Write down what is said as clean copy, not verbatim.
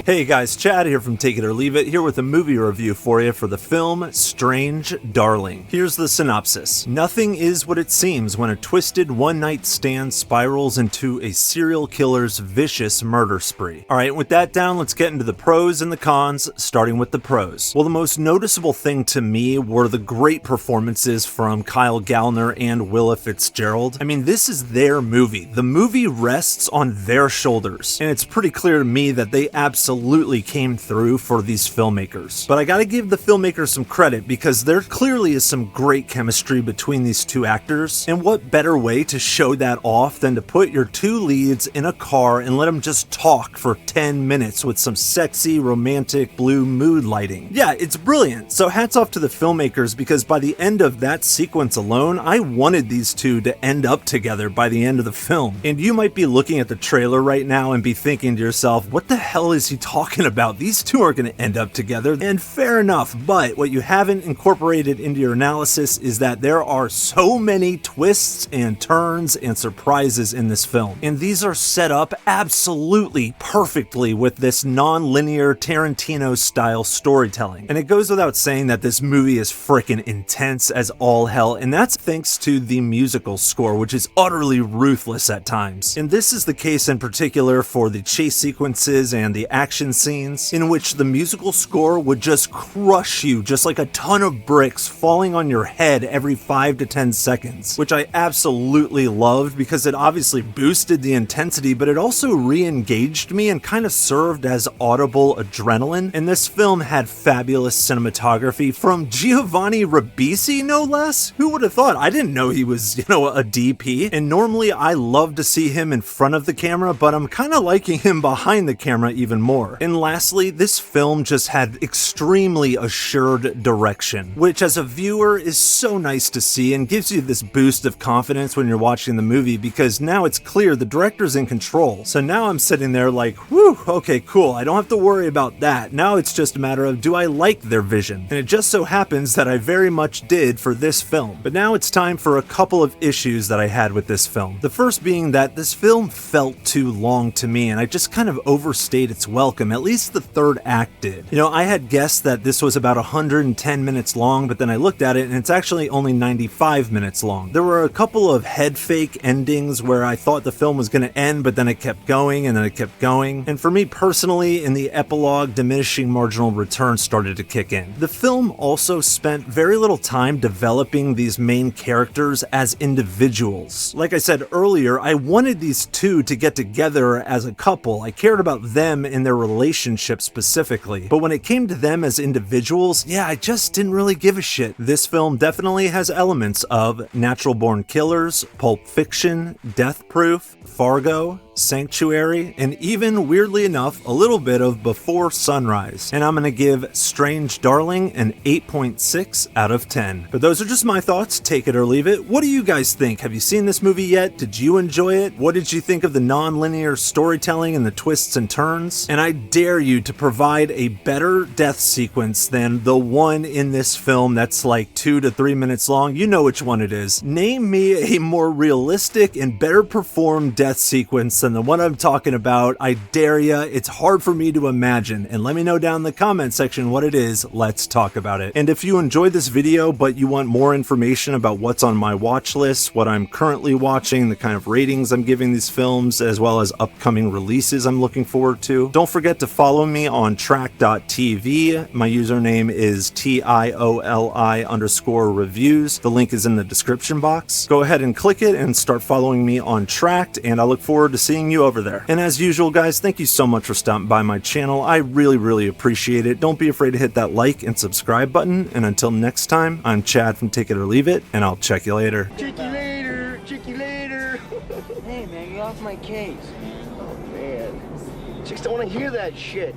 Hey guys, Chad here from Take It or Leave It, here with a movie review for you for the film Strange Darling. Here's the synopsis. Nothing is what it seems when a twisted one-night stand spirals into a serial killer's vicious murder spree. Alright, with that down, let's get into the pros and the cons, starting with the pros. Well, the most noticeable thing to me were the great performances from Kyle Gallner and Willa Fitzgerald. I mean, this is their movie. The movie rests on their shoulders, and it's pretty clear to me that they absolutely came through for these filmmakers. But I gotta give the filmmakers some credit because there clearly is some great chemistry between these two actors, and what better way to show that off than to put your two leads in a car and let them just talk for 10 minutes with some sexy, romantic blue mood lighting. Yeah, it's brilliant. So hats off to the filmmakers because by the end of that sequence alone, I wanted these two to end up together by the end of the film. And you might be looking at the trailer right now and be thinking to yourself, what the hell is he talking about? These two are going to end up together, and fair enough, but what you haven't incorporated into your analysis is that there are so many twists and turns and surprises in this film, and these are set up absolutely perfectly with this non-linear Tarantino style storytelling. And it goes without saying that this movie is freaking intense as all hell, and that's thanks to the musical score, which is utterly ruthless at times. And this is the case in particular for the chase sequences and the action scenes in which the musical score would just crush you just like a ton of bricks falling on your head every 5 to 10 seconds, which I absolutely loved because it obviously boosted the intensity, but it also re-engaged me and kind of served as audible adrenaline. And this film had fabulous cinematography from Giovanni Ribisi, no less. Who would have thought? I didn't know he was, a DP, and normally I love to see him in front of the camera, but I'm kind of liking him behind the camera even more. And lastly, this film just had extremely assured direction, which as a viewer is so nice to see and gives you this boost of confidence when you're watching the movie because now it's clear the director's in control. So now I'm sitting there like, whew, okay, cool, I don't have to worry about that. Now it's just a matter of, do I like their vision? And it just so happens that I very much did for this film. But now it's time for a couple of issues that I had with this film. The first being that this film felt too long to me, and I just kind of overstayed its welcome. At least the third act did. I had guessed that this was about 110 minutes long, but then I looked at it and it's actually only 95 minutes long. There were a couple of head fake endings where I thought the film was going to end, but then it kept going and then it kept going. And for me personally, in the epilogue, diminishing marginal return started to kick in. The film also spent very little time developing these main characters as individuals. Like I said earlier, I wanted these two to get together as a couple. I cared about them and their relationship specifically, but when it came to them as individuals, yeah, I just didn't really give a shit. This film definitely has elements of Natural Born Killers, Pulp Fiction, Death Proof, Fargo, Sanctuary, and even, weirdly enough, a little bit of Before Sunrise. And I'm gonna give Strange Darling an 8.6 out of 10. But those are just my thoughts, take it or leave it. What do you guys think? Have you seen this movie yet? Did you enjoy it? What did you think of the non-linear storytelling and the twists and turns? And I dare you to provide a better death sequence than the one in this film that's like 2 to 3 minutes long. You know which one it is. Name me a more realistic and better performed death sequence than the one I'm talking about. I dare ya. It's hard for me to imagine, and let me know down in the comment section what it is. Let's talk about it. And if you enjoyed this video but you want more information about what's on my watch list, what I'm currently watching, the kind of ratings I'm giving these films, as well as upcoming releases I'm looking forward to, don't forget to follow me on track.tv. My username is TIOLI_reviews. The link is in the description box. Go ahead and click it and start following me on Tracked, and I look forward to seeing you over there. And as usual, guys, thank you so much for stopping by my channel. I really appreciate it. Don't be afraid to hit that like and subscribe button. And until next time, I'm Chad from Take It or Leave It, and I'll check you later. Check you later. Check you later. Hey, man, get off my case. Oh, man. Chicks don't want to hear that shit.